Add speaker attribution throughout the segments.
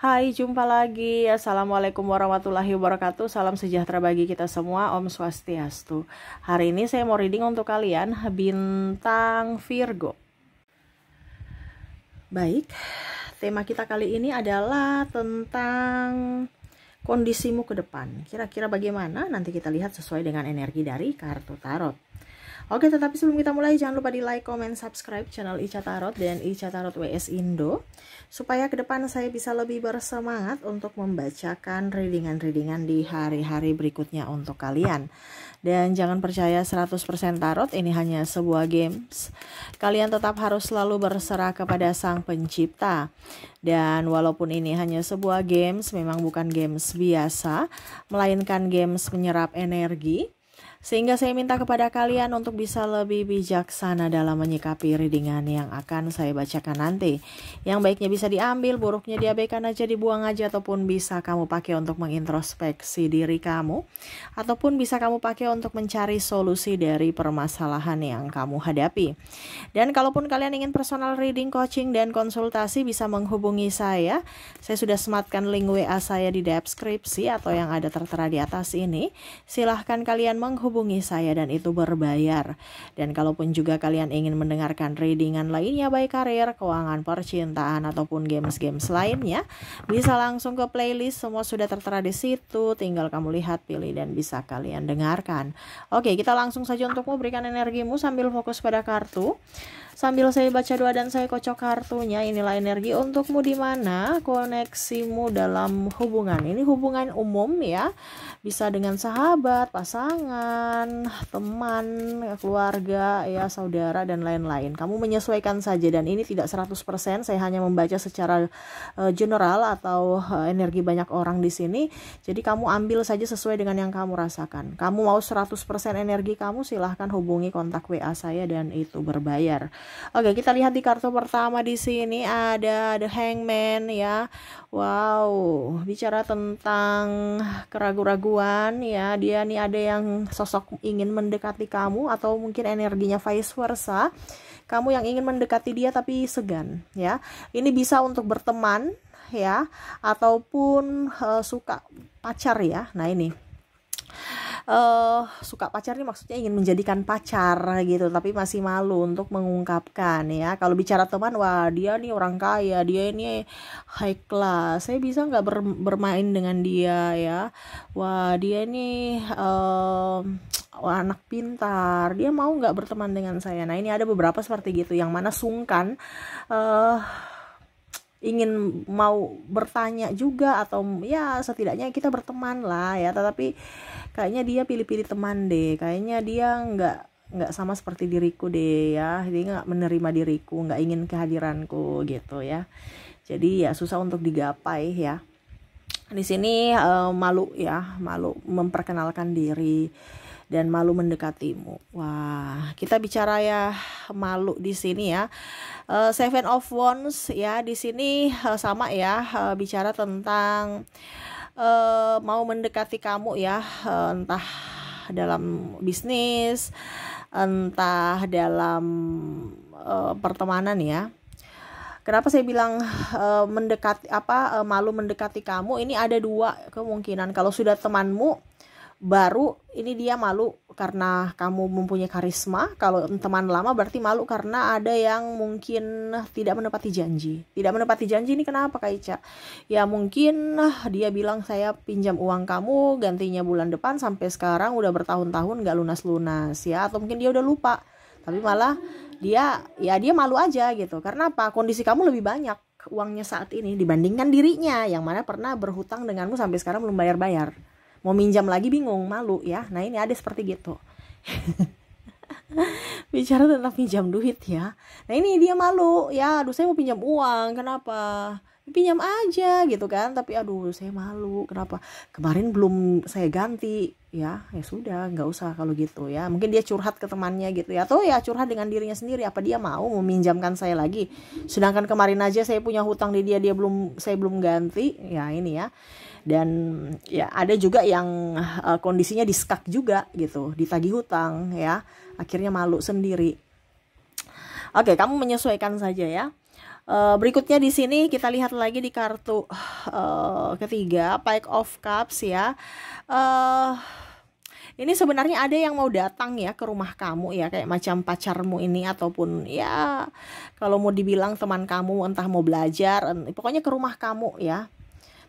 Speaker 1: Hai, jumpa lagi. Assalamualaikum warahmatullahi wabarakatuh. Salam sejahtera bagi kita semua. Om Swastiastu. Hari ini saya mau reading untuk kalian bintang Virgo. Baik, tema kita kali ini adalah tentang kondisimu ke depan. Kira-kira bagaimana? Nanti kita lihat sesuai dengan energi dari kartu tarot. Oke, tetapi sebelum kita mulai, jangan lupa di like, comment, subscribe channel Ica Tarot dan Ica Tarot WS Indo, supaya ke depan saya bisa lebih bersemangat untuk membacakan readingan-readingan di hari-hari berikutnya untuk kalian. Dan jangan percaya 100% tarot, ini hanya sebuah games. Kalian tetap harus selalu berserah kepada Sang Pencipta. Dan walaupun ini hanya sebuah games, memang bukan games biasa, melainkan games menyerap energi. Sehingga saya minta kepada kalian untuk bisa lebih bijaksana dalam menyikapi readingan yang akan saya bacakan nanti. Yang baiknya bisa diambil, buruknya diabaikan aja, dibuang aja, ataupun bisa kamu pakai untuk mengintrospeksi diri kamu, ataupun bisa kamu pakai untuk mencari solusi dari permasalahan yang kamu hadapi. Dan kalaupun kalian ingin personal reading, coaching, dan konsultasi, bisa menghubungi saya. Saya sudah sematkan link WA saya di deskripsi atau yang ada tertera di atas ini. Silahkan kalian menghubungi saya dan itu berbayar. Dan kalaupun juga kalian ingin mendengarkan readingan lainnya, baik karir, keuangan, percintaan, ataupun games-games lainnya, bisa langsung ke playlist, semua sudah tertera di situ. Tinggal kamu lihat, pilih, dan bisa kalian dengarkan. Oke, kita langsung saja untuk memberikan energimu sambil fokus pada kartu. Sambil saya baca doa dan saya kocok kartunya, inilah energi untukmu di mana koneksimu dalam hubungan. Ini hubungan umum ya, bisa dengan sahabat, pasangan, teman, keluarga, ya saudara, dan lain-lain. Kamu menyesuaikan saja, dan ini tidak 100%, saya hanya membaca secara general atau energi banyak orang di sini. Jadi kamu ambil saja sesuai dengan yang kamu rasakan. Kamu mau 100% energi kamu, silahkan hubungi kontak WA saya dan itu berbayar. Oke, kita lihat di kartu pertama di sini ada The Hangman ya. Wow, bicara tentang keraguan-raguan ya. Dia nih ada yang sosok ingin mendekati kamu atau mungkin energinya vice versa. Kamu yang ingin mendekati dia tapi segan ya. Ini bisa untuk berteman ya, ataupun suka pacar ya. Nah ini suka pacar nih maksudnya ingin menjadikan pacar gitu, tapi masih malu untuk mengungkapkan ya. Kalau bicara teman, wah dia nih orang kaya, dia ini high class, saya bisa nggak bermain dengan dia ya. Wah dia ini anak pintar, dia mau nggak berteman dengan saya. Nah ini ada beberapa seperti gitu, yang mana sungkan ingin mau bertanya juga, atau ya setidaknya kita berteman lah ya, tetapi kayaknya dia pilih-pilih teman deh, kayaknya dia nggak sama seperti diriku deh ya, dia nggak menerima diriku, nggak ingin kehadiranku gitu ya. Jadi ya susah untuk digapai ya. Di sini malu ya, malu memperkenalkan diri dan malu mendekatimu. Wah, kita bicara ya malu di sini ya. Seven of Wands ya, di sini sama ya, bicara tentang mau mendekati kamu ya, entah dalam bisnis, entah dalam pertemanan ya. Kenapa saya bilang mendekati malu mendekati kamu? Ini ada dua kemungkinan. Kalau sudah temanmu baru, ini dia malu karena kamu mempunyai karisma. Kalau teman lama berarti malu karena ada yang mungkin tidak menepati janji. Tidak menepati janji ini kenapa Kak Ica? Ya mungkin dia bilang saya pinjam uang kamu gantinya bulan depan, sampai sekarang udah bertahun-tahun gak lunas-lunas ya. Atau mungkin dia udah lupa, tapi malah dia malu aja gitu. Karena apa? Kondisi kamu lebih banyak uangnya saat ini dibandingkan dirinya, yang mana pernah berhutang denganmu sampai sekarang belum bayar-bayar. Mau minjam lagi bingung, malu ya. Nah ini ada seperti gitu. Bicara tentang pinjam duit ya. Nah ini dia malu ya, aduh saya mau pinjam uang, kenapa? Pinjam aja gitu kan, tapi aduh saya malu, kenapa? Kemarin belum saya ganti ya. Ya sudah, nggak usah kalau gitu ya. Mungkin dia curhat ke temannya gitu ya, atau ya curhat dengan dirinya sendiri, apa dia mau meminjamkan saya lagi, sedangkan kemarin aja saya punya hutang di dia, saya belum ganti ya. Ini ya. Dan ya ada juga yang kondisinya diskak juga gitu, ditagih hutang ya, akhirnya malu sendiri. Oke, kamu menyesuaikan saja ya. Berikutnya di sini kita lihat lagi di kartu ketiga, Page of Cups ya. Ini sebenarnya ada yang mau datang ya ke rumah kamu ya, kayak macam pacarmu ini, ataupun ya kalau mau dibilang teman kamu, entah mau belajar, pokoknya ke rumah kamu ya.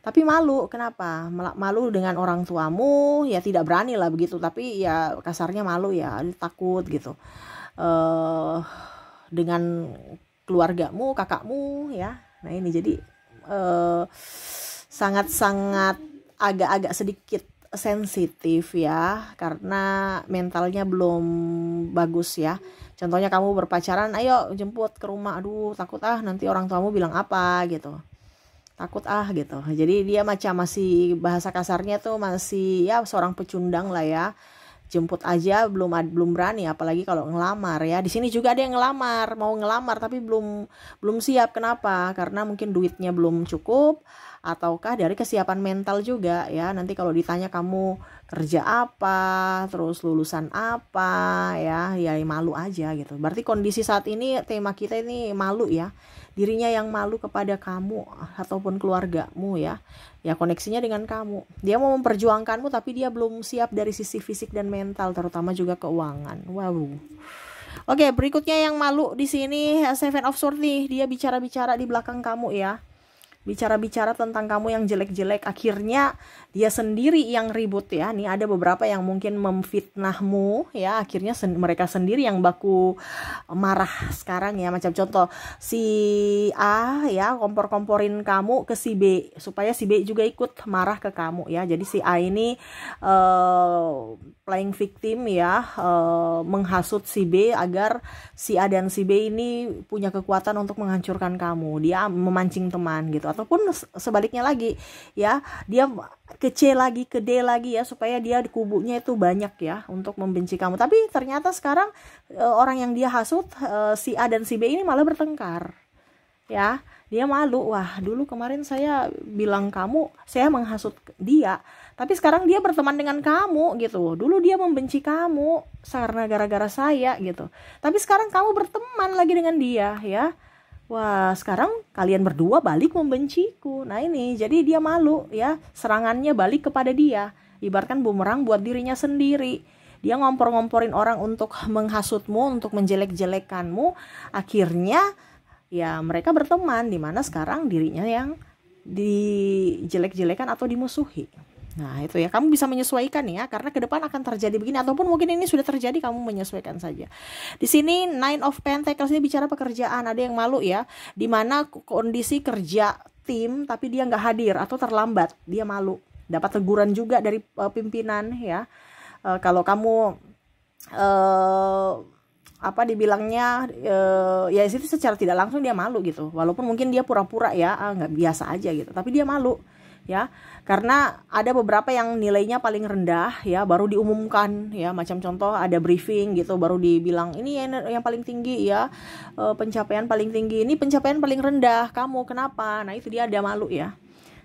Speaker 1: Tapi malu, kenapa? Malu dengan orang tuamu, ya tidak berani lah begitu, tapi ya kasarnya malu ya, takut gitu. Dengan keluargamu, kakakmu ya. Nah ini jadi sangat-sangat agak-agak sedikit sensitif ya, karena mentalnya belum bagus ya. Contohnya kamu berpacaran, ayo jemput ke rumah, aduh takut nanti orang tuamu bilang apa gitu, takut gitu. Jadi dia macam masih, bahasa kasarnya tuh masih ya seorang pecundang lah ya. Jemput aja belum berani, apalagi kalau ngelamar ya. Di sini juga ada yang mau ngelamar tapi belum siap. Kenapa? Karena mungkin duitnya belum cukup, ataukah dari kesiapan mental juga ya. Nanti kalau ditanya kamu kerja apa, terus lulusan apa ya malu aja gitu. Berarti kondisi saat ini, tema kita ini malu ya. Dirinya yang malu kepada kamu ataupun keluargamu ya. Ya koneksinya dengan kamu. Dia mau memperjuangkanmu tapi dia belum siap dari sisi fisik dan mental, terutama juga keuangan. Wow. Oke, berikutnya yang malu di sini Seven of Swords nih. Dia bicara-bicara di belakang kamu ya. Bicara-bicara tentang kamu yang jelek-jelek, akhirnya dia sendiri yang ribut ya. Nih ada beberapa yang mungkin memfitnahmu ya, akhirnya mereka sendiri yang baku marah sekarang ya. Macam contoh si A ya kompor-komporin kamu ke si B supaya si B juga ikut marah ke kamu ya. Jadi si A ini playing victim ya, menghasut si B agar si A dan si B ini punya kekuatan untuk menghancurkan kamu. Dia memancing teman gitu. Ataupun sebaliknya lagi ya, dia ke C lagi, ke D lagi ya, supaya dia di kubunya itu banyak ya untuk membenci kamu. Tapi ternyata sekarang orang yang dia hasut, si A dan si B ini malah bertengkar ya. Dia malu, wah dulu kemarin saya bilang saya menghasut dia, tapi sekarang dia berteman dengan kamu gitu. Dulu dia membenci kamu karena gara-gara saya gitu, tapi sekarang kamu berteman lagi dengan dia ya. Wah, sekarang kalian berdua balik membenciku. Nah ini, jadi dia malu ya, serangannya balik kepada dia. Ibaratkan bumerang buat dirinya sendiri. Dia ngompor-ngomporin orang untuk menghasutmu, untuk menjelek-jelekanmu. Akhirnya ya mereka berteman, dimana sekarang dirinya yang dijelek-jelekan atau dimusuhi. Nah itu ya, kamu bisa menyesuaikan ya, karena ke depan akan terjadi begini, ataupun mungkin ini sudah terjadi, kamu menyesuaikan saja. Di sini Nine of Pentacles ini bicara pekerjaan. Ada yang malu ya, dimana kondisi kerja tim tapi dia nggak hadir atau terlambat, dia malu. Dapat teguran juga dari pimpinan ya. Kalau kamu dibilangnya ya itu secara tidak langsung dia malu gitu, walaupun mungkin dia pura-pura ya nggak biasa aja gitu, tapi dia malu ya, karena ada beberapa yang nilainya paling rendah ya baru diumumkan ya. Macam contoh ada briefing gitu, baru dibilang ini yang paling tinggi ya, pencapaian paling tinggi, ini pencapaian paling rendah kamu, kenapa? Nah itu dia ada malu ya,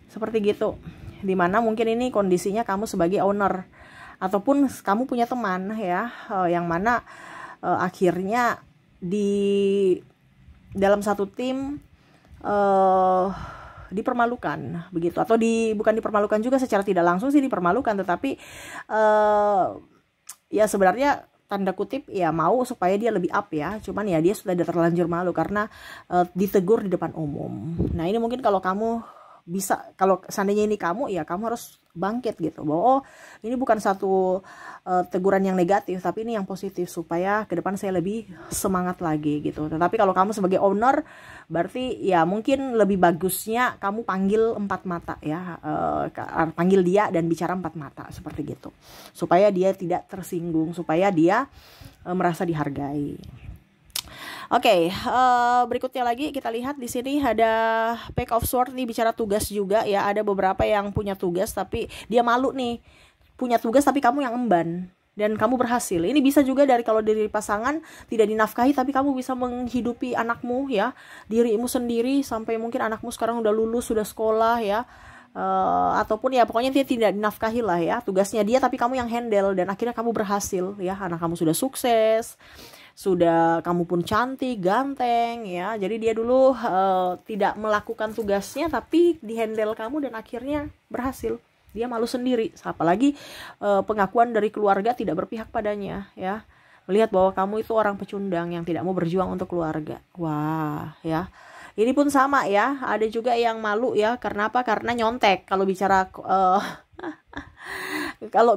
Speaker 1: seperti gitu. Dimana mungkin ini kondisinya kamu sebagai owner, ataupun kamu punya teman ya, yang mana akhirnya di dalam satu tim dipermalukan begitu, atau bukan dipermalukan juga, secara tidak langsung sih dipermalukan, tetapi ya sebenarnya tanda kutip ya mau supaya dia lebih up ya, cuman ya dia sudah terlanjur malu karena ditegur di depan umum. Nah ini mungkin kalau kamu bisa, kalau seandainya ini kamu ya, kamu harus bangkit gitu, bahwa ini bukan satu teguran yang negatif, tapi ini yang positif, supaya ke depan saya lebih semangat lagi gitu. Tetapi kalau kamu sebagai owner, berarti ya mungkin lebih bagusnya kamu panggil 4 mata ya, panggil dia dan bicara 4 mata seperti gitu, supaya dia tidak tersinggung, supaya dia merasa dihargai. Oke, berikutnya lagi kita lihat di sini ada Page of Swords nih, bicara tugas juga ya. Ada beberapa yang punya tugas tapi dia malu nih, punya tugas tapi kamu yang emban dan kamu berhasil. Ini bisa juga dari kalau dari pasangan tidak dinafkahi, tapi kamu bisa menghidupi anakmu ya, dirimu sendiri, sampai mungkin anakmu sekarang udah lulus, sudah sekolah ya. Ataupun ya pokoknya dia tidak dinafkahi lah ya, tugasnya dia tapi kamu yang handle, dan akhirnya kamu berhasil ya, anak kamu sudah sukses, sudah kamu pun cantik, ganteng ya. Jadi dia dulu tidak melakukan tugasnya tapi dihandle kamu dan akhirnya berhasil. Dia malu sendiri. Apalagi pengakuan dari keluarga tidak berpihak padanya ya. Melihat bahwa kamu itu orang pecundang yang tidak mau berjuang untuk keluarga. Wah, ya. Ini pun sama ya. Ada juga yang malu ya. Karena apa? Karena nyontek. Kalau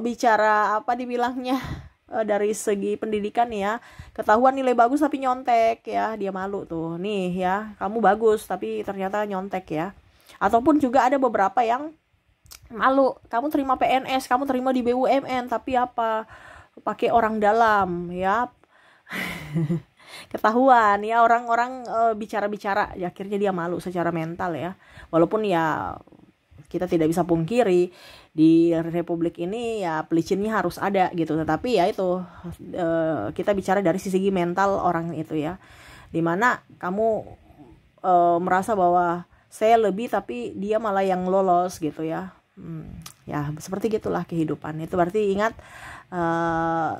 Speaker 1: bicara apa dibilangnya dari segi pendidikan ya, ketahuan nilai bagus tapi nyontek ya, dia malu tuh. Nih ya, kamu bagus tapi ternyata nyontek ya. Ataupun juga ada beberapa yang malu, kamu terima PNS, kamu terima di BUMN tapi apa, pakai orang dalam ya. Ketahuan ya, orang-orang bicara-bicara ya, akhirnya dia malu secara mental ya. Walaupun ya kita tidak bisa pungkiri di republik ini ya pelicinnya harus ada gitu, tetapi ya itu kita bicara dari sisi mental orang itu ya, dimana kamu merasa bahwa saya lebih tapi dia malah yang lolos gitu ya. Ya seperti gitulah kehidupan. Itu berarti ingat,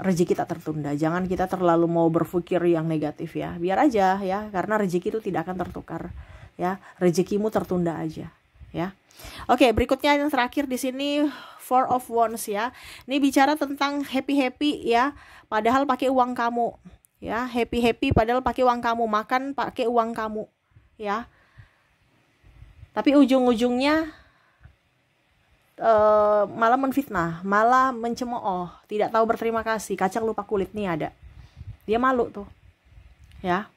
Speaker 1: rezeki tak tertunda. Jangan kita terlalu mau berpikir yang negatif ya, biar aja ya, karena rezeki itu tidak akan tertukar ya, rezekimu tertunda aja ya. Oke, berikutnya yang terakhir di sini Four of Wands ya. Ini bicara tentang happy ya, padahal pakai uang kamu ya. Happy padahal pakai uang kamu, makan pakai uang kamu ya. Tapi ujung-ujungnya malah menfitnah, malah mencemooh, tidak tahu berterima kasih, kacang lupa kulit nih ada. Dia malu tuh ya.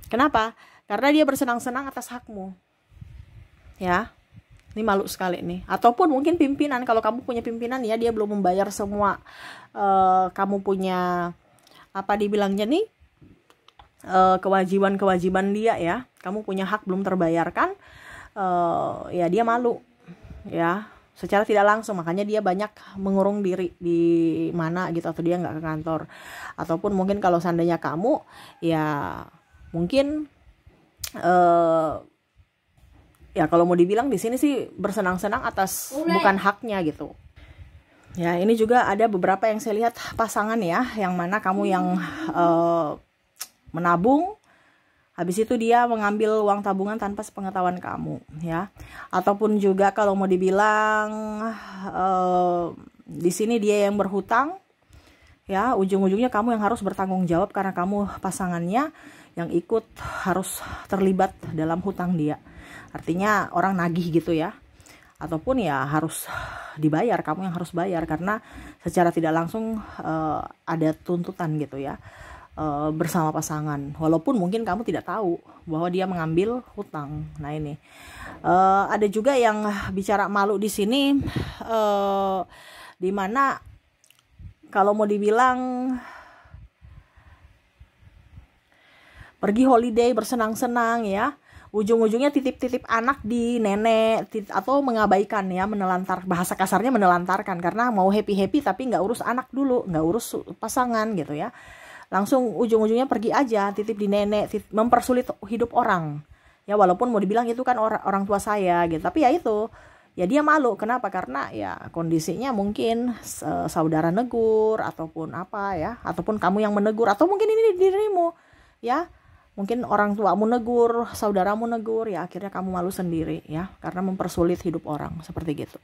Speaker 1: Kenapa? Karena dia bersenang-senang atas hakmu ya. Ini malu sekali nih. Ataupun mungkin pimpinan, kalau kamu punya pimpinan ya, dia belum membayar semua kamu punya apa dibilangnya nih, kewajiban dia ya. Kamu punya hak belum terbayarkan, ya dia malu ya, secara tidak langsung. Makanya dia banyak mengurung diri di mana gitu, atau dia nggak ke kantor. Ataupun mungkin kalau seandainya kamu ya mungkin ya kalau mau dibilang di sini sih bersenang-senang atas bukan haknya gitu. Ya, ini juga ada beberapa yang saya lihat pasangan ya, yang mana kamu yang menabung, habis itu dia mengambil uang tabungan tanpa sepengetahuan kamu ya. Ataupun juga kalau mau dibilang di sini dia yang berhutang ya, ujung-ujungnya kamu yang harus bertanggung jawab karena kamu pasangannya yang ikut harus terlibat dalam hutang dia. Artinya orang nagih gitu ya, ataupun ya harus dibayar, kamu yang harus bayar karena secara tidak langsung ada tuntutan gitu ya, bersama pasangan, walaupun mungkin kamu tidak tahu bahwa dia mengambil hutang. Nah ini ada juga yang bicara malu di sini, dimana kalau mau dibilang pergi holiday bersenang-senang ya, ujung-ujungnya titip-titip anak di nenek, atau mengabaikan ya, menelantar, bahasa kasarnya menelantarkan, karena mau happy tapi nggak urus anak dulu, nggak urus pasangan gitu ya, langsung ujung-ujungnya pergi aja, titip di nenek, mempersulit hidup orang ya. Walaupun mau dibilang itu kan orang tua saya gitu, tapi ya itu ya dia malu. Kenapa? Karena ya kondisinya mungkin saudara negur ataupun apa ya, ataupun kamu yang menegur, atau mungkin ini dirimu ya, mungkin orang tuamu negur, saudaramu negur, ya akhirnya kamu malu sendiri ya, karena mempersulit hidup orang, seperti gitu.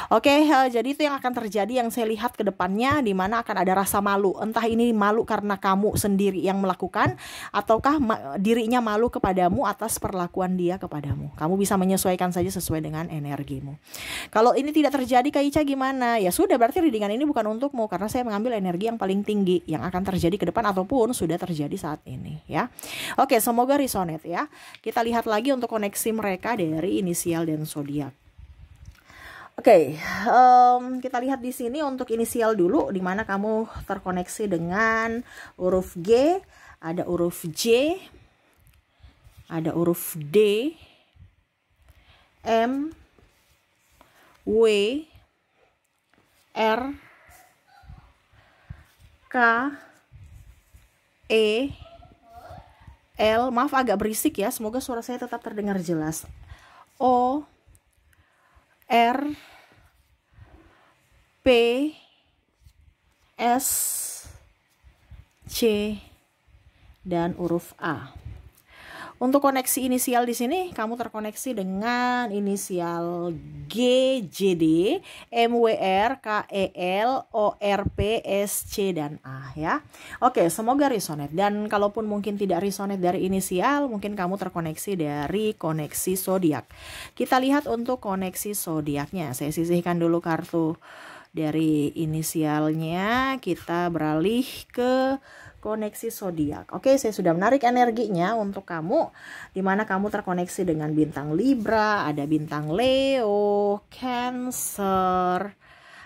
Speaker 1: Oke, jadi itu yang akan terjadi, yang saya lihat ke depannya, di mana akan ada rasa malu. Entah ini malu karena kamu sendiri yang melakukan, ataukah dirinya malu kepadamu atas perlakuan dia kepadamu. Kamu bisa menyesuaikan saja sesuai dengan energimu. Kalau ini tidak terjadi, Kak Ica gimana? Ya sudah, berarti readingan ini bukan untukmu, karena saya mengambil energi yang paling tinggi yang akan terjadi ke depan ataupun sudah terjadi saat ini ya. Oke, semoga resonate ya. Kita lihat lagi untuk koneksi mereka dari inisial dan zodiak. Oke, kita lihat di sini untuk inisial dulu, di mana kamu terkoneksi dengan huruf G, ada huruf J, ada huruf D, M, W, R, K, E, L, maaf agak berisik ya, semoga suara saya tetap terdengar jelas. O, R, P, S, C, dan huruf A. Untuk koneksi inisial di sini kamu terkoneksi dengan inisial G, JD, MWR, KEL, ORP, SC dan A ya. Oke, semoga resonate, dan kalaupun mungkin tidak resonate dari inisial, mungkin kamu terkoneksi dari koneksi zodiak. Kita lihat untuk koneksi zodiaknya. Saya sisihkan dulu kartu dari inisialnya, kita beralih ke koneksi zodiak. Oke, saya sudah menarik energinya untuk kamu, dimana kamu terkoneksi dengan bintang Libra, ada bintang Leo, Cancer,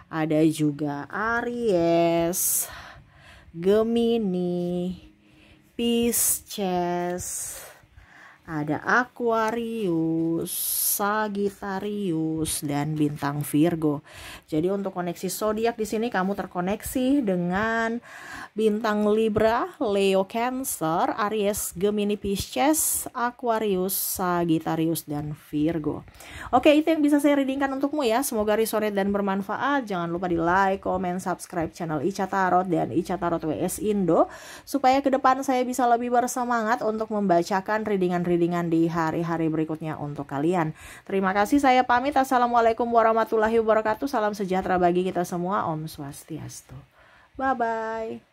Speaker 1: ada juga Aries, Gemini, Pisces, ada Aquarius, Sagittarius dan bintang Virgo. Jadi untuk koneksi zodiak di sini kamu terkoneksi dengan bintang Libra, Leo, Cancer, Aries, Gemini, Pisces, Aquarius, Sagittarius dan Virgo. Oke, itu yang bisa saya readingkan untukmu ya. Semoga resonate dan bermanfaat. Jangan lupa di like, comment, subscribe channel Ica Tarot dan Ica Tarot WS Indo, supaya ke depan saya bisa lebih bersemangat untuk membacakan readingan di hari-hari berikutnya untuk kalian. Terima kasih, saya pamit. Assalamualaikum warahmatullahi wabarakatuh. Salam sejahtera bagi kita semua. Om Swastiastu. Bye-bye.